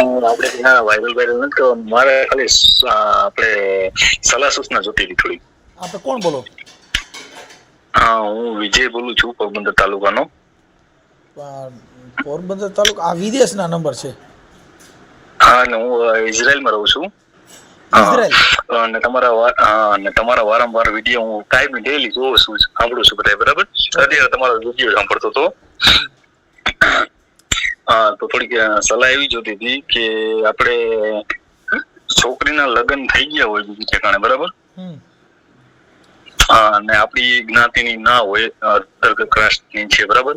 આપણે ત્યાં વાયરલ નથી તો મારે ખાલી આપણે સલાહ સૂચના જોતી હતી થોડી. આપણે કોણ બોલો? હું વિજય બોલું છું, પોરબંદર તાલુકાનો. પોરબંદર તાલુકા, આ વિદેશના નંબર છે? હા, ને હું ઇઝરાયલમાં રહું છું. ઇઝરાયલ? અને તમારા વારંવાર વિડીયો હું કાયમી ડેલી જોઉં છું, સાંભળું છું બધા, બરાબર? અત્યારે તમારો વિડીયો સાંભળતો હતો. તો થોડીક સલાહ એવી જોતી હતી કે આપણે છોકરીના લગ્ન થઈ ગયા હોય બીજી ઠેકાણે, બરાબર, અને આપણી જ્ઞાતિની ના હોય, અધર કાસ્ટની છે, બરાબર,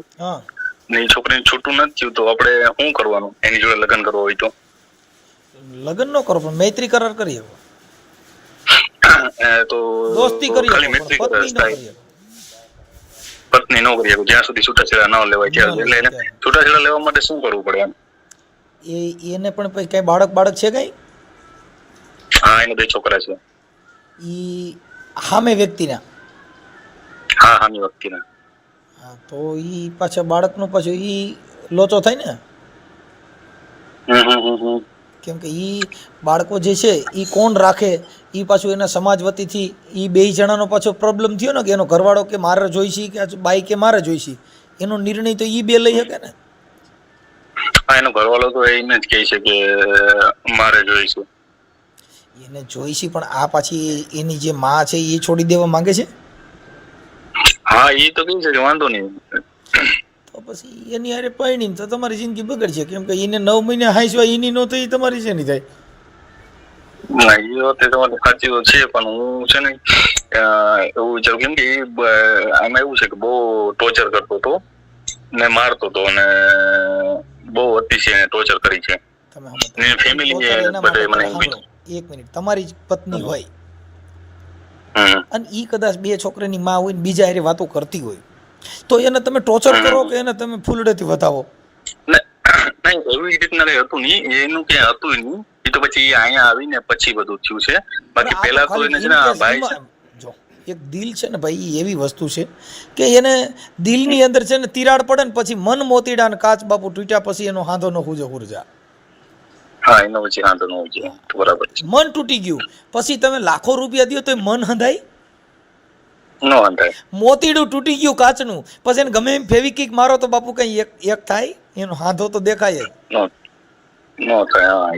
ને એ છોકરીને છૂટું નથી થયું, તો આપણે શું કરવાનું? એની જોડે લગ્ન કરવો હોય તો લગ્ન ન કરો, પણ મૈત્રી કરાર કરી શકો. તો દોસ્તી કરી ખાલી મૈત્રી કરાર થાય, પત્ની ન કરી શકો જ્યાં સુધી છૂટાછેડા ન લેવાય ત્યાં. એટલે એને છૂટાછેડા લેવા માટે શું કરવું પડે એમ? એને પણ પછી કઈ બાળક છે કઈ? હા, એને 2 છોકરા છે. ઈ સામે વ્યક્તિના? હા, સામે વ્યક્તિના. હા, તો ઈ પાછા બાળકનો પાછો ઈ લોચો થાય ને. કેમ કે ઈ બાળકો જે છે ઈ કોણ રાખે? ઈ પાછું એના સમાજ વતીથી ઈ 2 જણાનો પાછો પ્રોબ્લેમ થયો ને, કે એનો ઘરવાળો કે મારે જોઈશી કે બાઈ કે મારે જોઈશી, એનો નિર્ણય તો ઈ 2 લઈ શકે ને. હા, એનો ઘરવાળો તો એને જ કહે છે કે મારે જોઈશું. એને જોઈશી, પણ આ પાછી એની જે માં છે એ છોડી દેવા માંગે છે. હા, એ તો કહે છે કે વાંધો નહીં. તો પછી એની હારે પરણીને તો તમારી જિંદગી બગડશે. કેમ કે એને 9 મહિના હાંસવા એની નો થઈ, તમારી છે નહીં થાય. ના, એ વાત તમારી સાચી તો છે, પણ હું છે ને એવું વિચારું, કેમ કે આમાં એવું છે કે બહુ ટોર્ચર કરતો હતો ને મારતો હતો, અને બહુ અતિશય ટોર્ચર કરી છે. ને ફેમિલી બધે મને એક મિનિટ, તમારી પત્ની હોય અને ઈ કદાચ 2 છોકરાની માં હોય ને બીજા હારે વાતો કરતી હોય, તો એને તમે ટોર્ચર કરો કે એને તમે ફૂલડેથી વધાવો? નહીં, એવી રીતના કઈ હતું નહીં, એનું ક્યાં હતું નહીં. એ તો પછી અહીંયા આવીને પછી બધું થયું છે. બાકી પહેલા તો એને છે ને ભાઈ છે, જો એક દિલ છે ને ભાઈ, એવી વસ્તુ છે કે એને દિલની અંદર છે ને તિરાડ પડે ને પછી મન મોતીડા ને કાચ બાપુ તૂટ્યા પછી એનો હાંધો ન હુજે હુરજા. હા, એનો પછી હાંધો ન હુજે, બરાબર છે. મન તૂટી ગયું પછી તમે લાખો રૂપિયા દો તો મન હંધાય ન હંધાય. મોતીડું તૂટી ગયું કાચનું, પછી એને ગમે એમ ફેવિકિક મારો તો બાપુ કઈ એક થાય? એનો હાંધો તો દેખાય જ.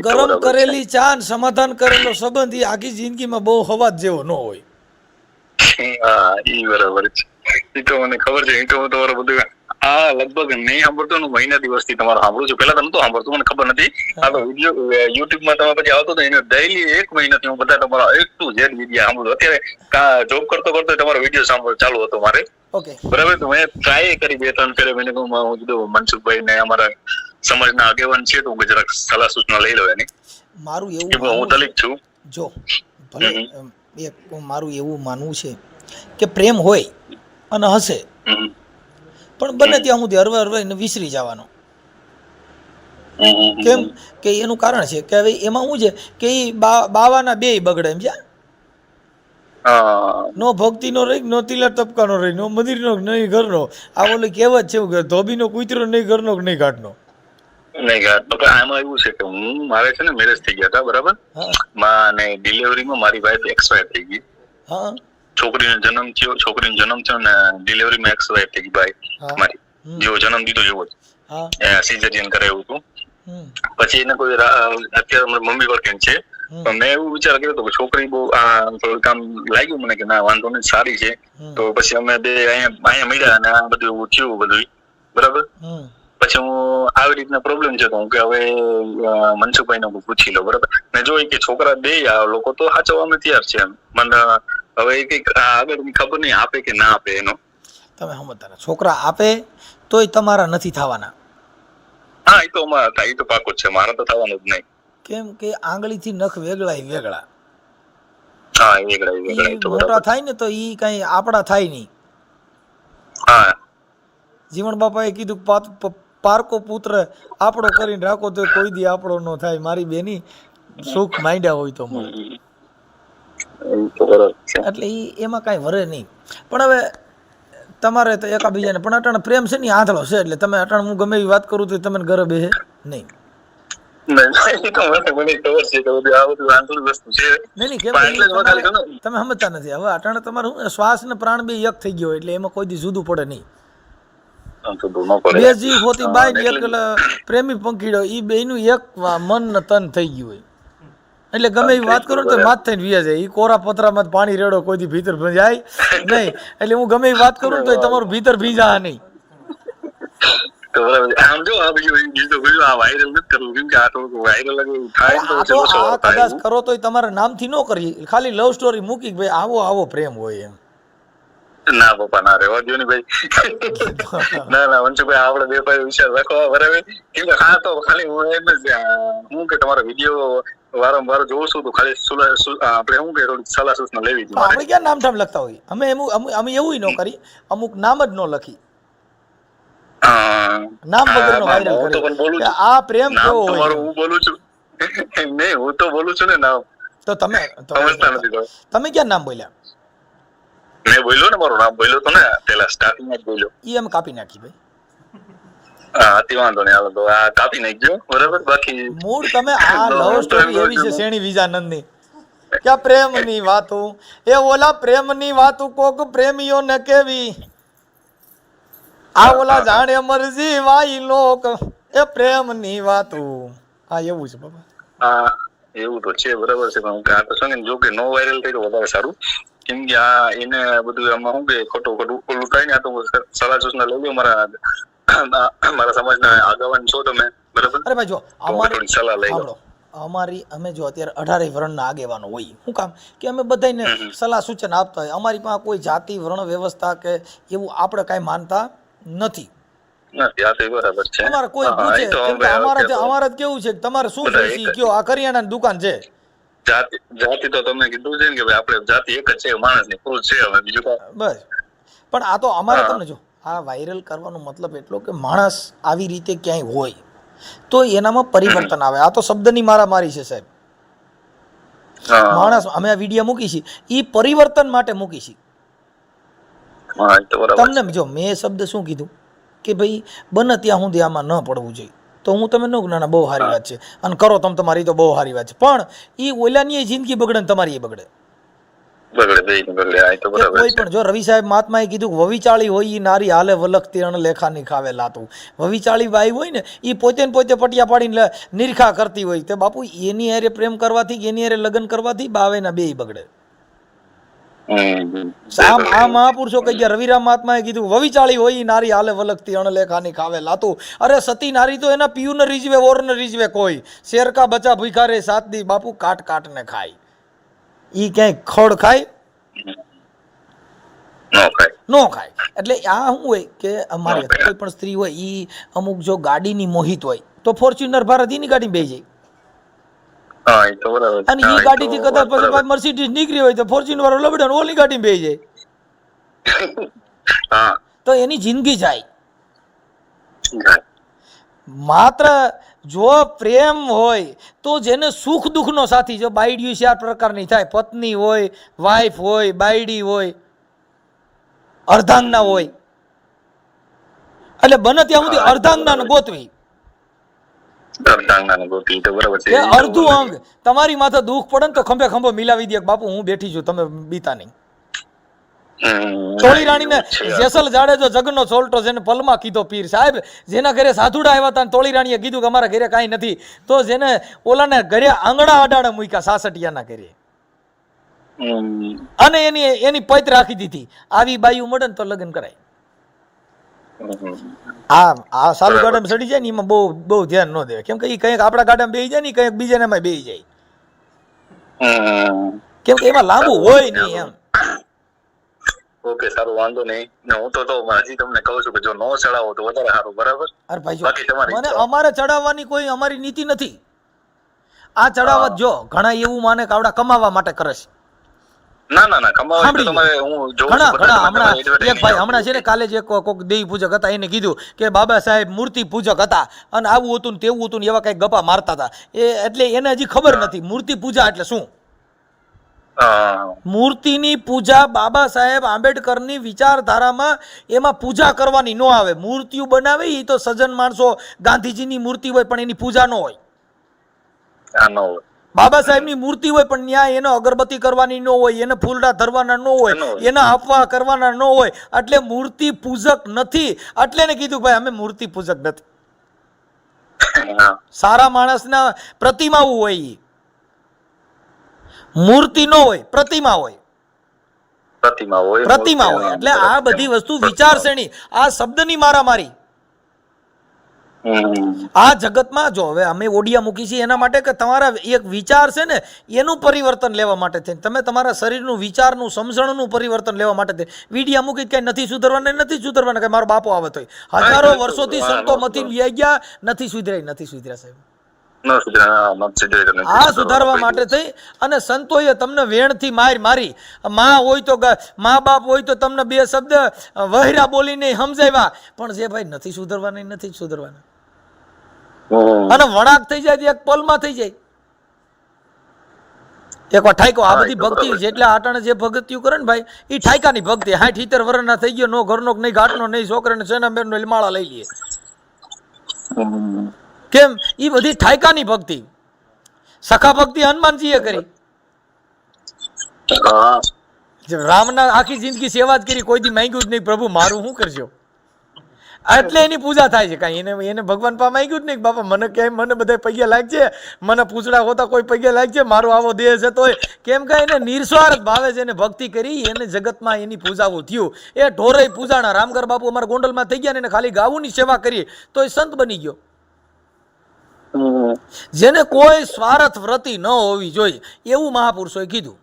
ગરમ કરેલી ચા ને સમાધાન કરેલો સંબંધ એ આખી જિંદગીમાં બહુ હવા જેવો ન હોય. હા, એ બરાબર છે. એ તો મને ખબર છે. એ તો હું તમારું બધું લગભગ નહીં સાંભળતો, મહિના દિવસથી તમારું સાંભળું છું. પેલા તો નતો સાંભળતું, મને ખબર નથી. આ તો વિડીયો યુટ્યુબમાં તમે પછી આવતો હતો, એને ડેઈલી 1 મહિનાથી હું બધા તમારા A to Z વિડીયો સાંભળું. અત્યારે જોબ કરતો તમારો વિડીયો સાંભળ ચાલુ હતો મારે, બરાબર. તો મેં ટ્રાય કરી 2-3 ફેરે. મેં કીધું મનસુખભાઈ ને અમારા સમાજના આગેવાન છે, તો હું જરાક સલાહ સૂચના લઈ લઉં એની. મારું એવું, હું દલિત છું. જો ભલે મારું એવું માનવું છે કે પ્રેમ હોય અને હશે, પણ બને ત્યાં સુધી હરવા એને વિસરી જવાનો. કેમ કે એનું કારણ છે કે હવે એમાં શું છે કે એ બાવાના 2 બગડે એમ છે. નો ભક્તિ નો રહી, નો તિલક તપકાનો રહી, નો મંદિર નો નહીં ઘરનો. આ ઓલી કહેવત છે કે ધોબીનો કૂતરો નહીં ઘરનો નહીં ઘાટનો. આમાં એવું છે કે મારે છે ને મેરેજ થઈ ગયા હતા, બરાબર. અને ડિલિવરીમાં મારી વાઈફ એક્સપાયર થઈ ગઈ. છોકરીનો જન્મ થયો ને ડિલિવરીમાં એક્સપાયર થઈ ગઈ ભાઈ મારી. જેવો જન્મ દીધો એવો જ સિઝેરિયન કરાવ્યું હતું. પછી એને કોઈ અત્યારે મમ્મી વર્કિંગ છે, પણ મેં એવું વિચાર કર્યો હતો કે છોકરી બહુ થોડું કામ લાગ્યું મને કે ના વાંધો નહીં, સારી છે. તો પછી અમે 2 અહીંયા મળ્યા અને આ બધું એવું થયું બધું, બરાબર. પછી હું આવી રીતના પ્રોબ્લેમ છે, તો હું કે હવે મનસુખભાઈ ને પૂછી લો, બરાબર. ને જો કે છોકરા 2 લોકો તો સાચવવામાં તૈયાર છે. મને હવે કઈક આગળ ખબર નહીં આપે કે ના આપે એનો. તમે સમજતા, છોકરા આપે તોય તમારા નથી થવાના. હા, એ તો અમારા થાય, એ તો પાકો જ છે, મારા તો થવાનું જ નહીં. કેમ કે આંગળીથી નખ વેગળા. હા, વેગળા મોટા થાય ને તો ઈ કઈ આપણા થાય નહીં. હા, જીવણ બાપાએ કીધું પારકો પુત્ર આપણો કરીને રાખો તો કોઈ દી આપણો ન થાય. મારી બેની સુખ માંડ્યા હોય તો મળે. એટલે એમાં કાંઈ વરે નહીં. પણ હવે તમારે તો એકાબીજાને પણ અટાણે પ્રેમ છે ને આંધળો છે, એટલે તમે અટાણે હું ગમે એવી વાત કરું તો તમે ઘરે બેસે નહીં. નહીં તો મને ખબર છે કે બધું આ બધું આંતરિક વસ્તુ છે. નહીં કેમ પણ એટલે જ વગાડી દો ને. તમે સમજતા નથી. હવે અટાણે તમારું શ્વાસ ને પ્રાણ બે એક થઈ ગયો એટલે એમાં કોઈ દી જુદું પડે નહીં. તો ન પડે. બે જીવ હોતી બાઈ ને એક પ્રેમી પંખીડો ઈ બેયનું એક મન ને તન થઈ ગયું હોય એટલે ગમે એવી વાત કરું ને તો માથ થઈને વ્યા જાય. ઈ કોરા પતરામાં પાણી રેડો કોઈ દી ભીતર જાય નહીં એટલે હું ગમે એવી વાત કરું ને તો તમારું ભીતર ભીજા નહીં. તો બરાબર. આમ જો આ બીજું આ વાયરલ નથી કરવું કેમ કે આ તો વાયરલ થાય આ તો આ કદાચ કરો તો તમારા નામથી ન કરીએ, ખાલી લવ સ્ટોરી મૂકી ભાઈ આવો આવો પ્રેમ હોય એમ. ના પપ્પા ના રહેવા દો ને ભાઈ. ના વંશુભાઈ આપડે બે ભાઈ વિચાર રાખો બરાબર. કેમ કે હા તો ખાલી હું એમ જ હું કે તમારો વિડીયો વારંવાર જોઉં છું તો ખાલી આપણે શું કે થોડી સલાહ સૂચના લેવી છે. આપણે ક્યાં નામ ઠામ લખતા હોય અમે એવું ન કરી, અમુક નામ જ ન લખી નામ વગરનો વાયરલ કરી આ પ્રેમ કેવો હોય. હું બોલું છું નહીં હું તો બોલું છું ને નામ તો તમે ક્યાં નામ બોલ્યા? મેં બોલ્યો ને મારું નામ બોલ્યો તો ને પેલા સ્ટાર્ટિંગ માં જ બોલ્યો. ઈ એમ કાપી નાખી ભાઈ. હા તે વાંધો નહીં હાલો તો આ કાપી નાખજો બરાબર. બાકી મૂળ તમે આ લવ સ્ટોરી એવી છે શેણી વિજાનંદની કે પ્રેમની વાતો એ ઓલા પ્રેમની વાતો કોક પ્રેમીઓને કેવી આ ઓલા જાણે મરજી વાઈ લોક એ પ્રેમની વાતો. હા એવું છે બાબા. હા એવું તો છે બરાબર છે પણ આ તો શું જો કે નો વાયરલ થઈ તો વધારે સારું. કેમ કે આ એને બધું આમાં શું કે ખોટું ઓલું થાય ને આ તો સલાહ સૂચના લઈ લો મારા સમાજના આગેવાન છો તમે બરાબર. અરે ભાઈ જો થોડી સલાહ લઈ લો. અમે જો અત્યારે 18 વર્ણના આગેવાનો હોય શું કામ કે અમે બધાને સલાહ સૂચન આપતા હોય. અમારી પાસે કોઈ જાતિ વર્ણ વ્યવસ્થા કે એવું આપણે કાંઈ માનતા નથી. અમારે કોઈ પૂછે અમારે કેવું છે તમારે શું જોઈશે કયો આ કરિયાણાની દુકાન છે. જાતિ તો તમે કીધું છે ને કે ભાઈ આપણે જાતિ એક જ છે માણસની પૂરું છે હવે બીજું બસ. પણ આ તો અમારે તમને જો આ વાયરલ કરવાનો મતલબ એટલો કે માણસ આવી રીતે ક્યાંય હોય તો એનામાં પરિવર્તન આવે. આ તો શબ્દની મારામારી છે સાહેબ. માણસ અમે આ વિડીયો મૂકી છે એ પરિવર્તન માટે મૂકી છે. તમને જો મેં શબ્દ શું કીધું કે ભાઈ બને ત્યાં સુધી આમાં ન પડવું જોઈએ તો હું તમે ન ના બહુ સારી વાત છે અને કરો તમે તમારી તો બહુ સારી વાત છે પણ એ ઓલાની જિંદગી બગડે ને તમારી એ બગડે. કોઈ પણ જો રવિ સાહેબ મહાત્માએ કીધું વવિચાળી હોય ઈ નારી હાલે વલખતી અણલેખાની ખાવે લાતું. વવિચાળી બાઈ હોય ને એ પોતે પટિયા પાડીને નિરખા કરતી હોય તે બાપુ એની હારે પ્રેમ કરવાથી એની હારે લગ્ન કરવાથી બાવેના બે બગડે. આ મહાપુરુષો કહી ગયા. રવિરામ મહાત્માએ કીધું વવિચાળી હોય નારી હાલે વલખતી અણલેખાની ખાવે લાતું. અરે સતી નારી તો એના પીયું ને રીઝવે ઓર ને રીઝવે કોઈ શેર કા બચા ભૂખા રે સાત દી બાપુ કાટ કાટ ને ખાય. ઈ ક્યાંય ખડ ખાય નો ખાય. એટલે આ શું હોય કે અમારી કોઈ પણ સ્ત્રી હોય ઈ અમુક જો ગાડીની મોહિત હોય તો ફોર્ચ્યુનર ભારત એની ગાડી બેસી જાય. અને ઈ ગાડી થી કદાચ પછી મર્સિડીઝ નીકળી હોય તો ફોર્ચ્યુનર વાળો લબડે ઓલી ગાડી બેસી જાય તો એની જિંદગી જાય. માત્ર જો પ્રેમ હોય તો જેને સુખ દુઃખનો સાથી જો બાયડીયું 4 પ્રકારની થાય પત્ની હોય વાઈફ હોય બાયડી હોય અર્ધાંગના હોય એટલે બને ત્યાં સુધી અર્ધાંગના ગોતવી. અડધું અંગ તમારી માથે દુઃખ પડે ને તો ખંભે ખંભો મિલાવી દે બાપુ હું બેઠી છું તમે બીતા નહીં. તોળી રાણીને જેસલ જાડેજો જગનો સોલ્ટો જેને પલમાં કીધો પીર સાહેબ જેના ઘરે સાધુડા આવ્યા હતા તોળી રાણીએ કીધું કે અમારા ઘરે કાંઈ નથી તો જેને ઓલાને ઘરે આંગણા અડાડે મૂક્યા સાસટિયાના ઘરે અને એની પૈત રાખી દીધી. આવી બાયું મળે ને તો લગ્ન કરાય. આ સાલું ગાડામાં ચડી જાય ને એમાં બહુ ધ્યાન ન દેવાય કેમ કે એ કંઈક આપણા ગાડામાં બેસી જાય ને કંઈક બીજાનામાં બેસી જાય કેમ કે એમાં લાંબુ હોય નહીં એમ. ઓકે સારું વાંધો નહીં. હું તો હજી તમને કહું છું કે જો નો ચડાવો તો વધારે સારું બરાબર. અરે ભાઈ મને અમારે ચડાવવાની કોઈ અમારી નીતિ નથી. આ ચડાવત જો ઘણા એવું માને કે આવડા કમાવા માટે કરે છે. ના કમાવા તો તમારે હું જોઉં છું ઘણા હમણાં એક ભાઈ હમણાં છે ને કાલે જ એક કોક દેવી પૂજક હતા એને કીધું કે બાબા સાહેબ મૂર્તિ પૂજક હતા અને આવું હતું ને તેવું હતું ને એવા કઈ ગપ્પા મારતા હતા એટલે એને હજી ખબર નથી મૂર્તિ પૂજા એટલે શું. મૂર્તિની પૂજા બાબા સાહેબ આંબેડકરની વિચારધારામાં એમાં પૂજા કરવાની ન આવે. મૂર્તિઓ બનાવે એ તો સજ્જન માણસો ગાંધીજીની મૂર્તિ હોય પણ એની પૂજા ન હોય. આ ન હોય. બાબા સાહેબની મૂર્તિ હોય પણ ત્યાં એને અગરબત્તી કરવાની ન હોય, એને ફૂલડા ધરવાના ન હોય, એના આપવા કરવાના ન હોય, એટલે મૂર્તિ પૂજક નથી. એટલે એને કીધું ભાઈ અમે મૂર્તિ પૂજક નથી. સારા માણસના પ્રતિમા હોય, ઈ મૂર્તિ ન હોય, પ્રતિમા હોય. પ્રતિમા હોય એટલે આ બધી વસ્તુ વિચારસરણી, આ શબ્દની મારામારી આ જગતમાં. જો હવે અમે ઓડિયા મૂકી છીએ એના માટે કે તમારા એક વિચાર છે ને એનું પરિવર્તન લેવા માટે થઈને, તમે તમારા શરીરનું વિચારનું સમજણનું પરિવર્તન લેવા માટે થઈને વિડિયા મૂકી કઈ નથી સુધરવાના, નથી સુધરવાના કે મારો બાપો આવે તોય. હજારો વર્ષોથી સંતો મથી વ્યાઈ ગયા, નથી સુધર્યા સાહેબ. આ સુધારવા માટે થઈ અને સંતોએ તમને વેણથી મારી માં હોય તો મા બાપ હોય તો તમને બે શબ્દ વહેરા બોલીને સમજાવ્યા, પણ જે ભાઈ નથી સુધરવાના નથી સુધરવાના. અને વણાક થઈ જાય એક પલમાં થઈ જાય. એક વાર ઠાઈકો. આ બધી ભક્તિ જેટલા આટાણે જે ભક્તિઓ કરે ને ભાઈ એ ઠાઈકાની ભક્તિ. 60-70 વર્ષના થઈ ગયો, નો ઘરનો નહીં ઘાટનો નહીં છોકરાને સેના બેન નો માળા લઈ લઈએ. કેમ? એ બધી ઠાઈકાની ભક્તિ. સખા ભક્તિ હનુમાનજીએ કરી. રામના આખી જિંદગી સેવા જ કરી, કોઈ દી માંગ્યું જ નહીં પ્રભુ મારું શું કરજો, એટલે એની પૂજા થાય છે. કાંઈ એને ભગવાન પા માંગ્યું જ નહીં બાપા મને કેમ, મને બધા પૈયા લાગશે, મને પૂછડા હોતા કોઈ પૈયા લાગશે, મારો આવો દેહ છે તોય. કેમ કે એને નિર્સ્વાર્થ ભાવે છે, એને ભક્તિ કરી, એને જગતમાં એની પૂજાઓ થયું. એ ઢોરે પૂજાણા. રામગર બાપુ અમારા ગોંડલમાં થઈ ગયા ને એને ખાલી ગાવુંની સેવા કરી તો એ સંત બની ગયો. જેને કોઈ સ્વાર્થ વ્રતિ ન હોવી જોઈએ એવું મહાપુરુષોએ કીધું.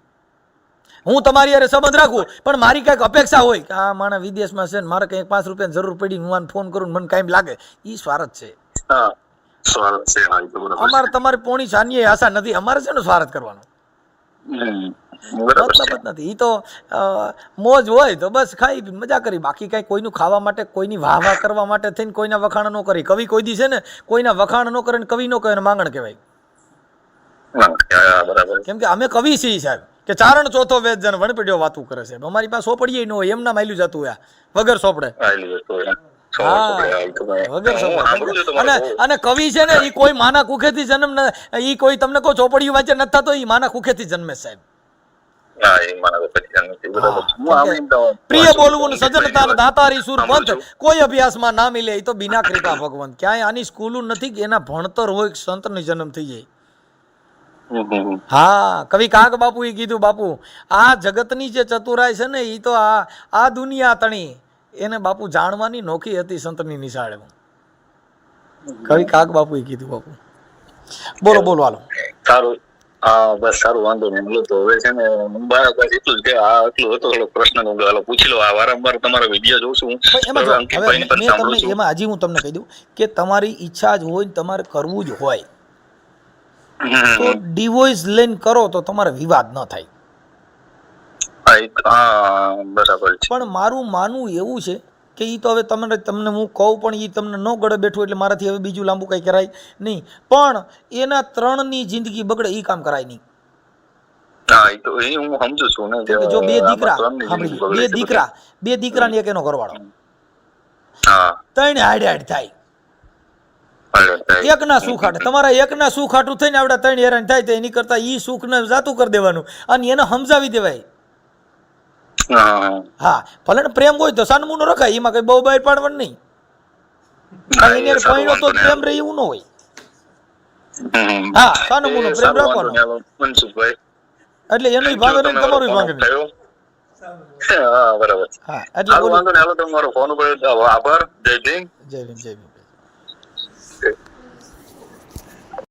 હું તમારી યારે સંબંધ રાખું પણ મારી કઈક અપેક્ષા હોય કે આ માણસ વિદેશમાં છે ને મારે કંઈક 5 રૂપિયાની જરૂર પડી, હું આને ફોન કરું મને કાંઈ લાગે, એ સ્વાર્થ છે. અમારે તમારી પોણી છાનીએ આશા નથી, અમારે છે ને સ્વાર્થ કરવાનો મતલબ જ નથી. એ તો મોજ હોય તો બસ ખાઈ મજા કરી, બાકી કઈ કોઈનું ખાવા માટે, કોઈની વાહ વાહ કરવા માટે થઈને કોઈના વખાણ ન કરી. કવિ કોઈ દી છે ને કોઈના વખાણ ન કરે ને કવિ ન કહે માંગણ કહેવાય. કેમ કે અમે કવિ છીએ સાહેબ કે ચારણ ચોથો વેદ જન વણપીડ્યો વાતું કરે છે. અમારી પાસે સોપડીએ ન હોય, એમના માયલું જતું હોય વગર સોપડે. અને કવિ છે ને એ કોઈ માના કુખેથી જન્મ, એ કોઈ તમને કોઈ ચોપડીયું વાંચે નથી થતો, એ માના કુખેથી જન્મે સાહેબ. પ્રિય બોલવું સજનતા દાતારી સુર પંથ કોઈ અભ્યાસમાં ના મિલે, એ તો બિના કૃપા ભગવંત. ક્યાંય આની સ્કૂલ નથી કે એના ભણતર હોય સંત નો જન્મ થઈ જાય. હા, કવિ કાગ બાપુ એ કીધું બાપુ આ જગતની જે ચતુરાઈ છે ને એ તો આ દુનિયા તણી એને બાપુ જાણવાની નોખી હતી સંતની નિશાળે. કવિ કાગ બાપુ એ કીધું બાપુ. બોલો હાલો. સારું. હા બસ સારું, વાંધો નહીં. તો હવે છે ને બસ એટલું જ કે આ એટલું હતો થોડો પ્રશ્ન પૂછી લો. આ વારંવાર તમારા વિડીયો જોઉં છું. એમાં હજી હું તમને કહી દઉં કે તમારી ઈચ્છા જ હોય, તમારે કરવું જ હોય તો ડિવોર્સ લઈને કરો તો તમારે વિવાદ ન થાય. પણ મારું માનવું એવું છે કે ઈ તો હવે તમને હું કહું પણ ઈ તમને ન ગળે બેઠું એટલે મારાથી હવે બીજું લાંબુ કઈ કરાય નહીં. પણ એના 3ની જિંદગી બગડે ઈ કામ કરાય નહીં. જો બે દીકરા ને એક એનો ઘરવાળો, 3 હાડ થાય, એકના સુખ હાટે તમારા એકના સુખ હાટું થઈને આવડા 3 હેરાન થાય તો એની કરતા ઈ સુખ ને જાતું કરી દેવાનું અને એને સમજાવી દેવાય. હા ભલે ને પ્રેમ હોય તો સાનમુનો રખાય, એમાં કઈ બહુ બહાર પાડવાનું નહીં. તો પ્રેમ રહે એવું ન હોય. હા સાનમુનો પ્રેમ રાખવાનો એટલે એનું ભાગે નહીં તમારું ભાગે નહીં. બરાબર. હા એટલે તમારો ફોન ઉપર આભાર. જય ભીમ. જય ભીમ. જય ભીમ.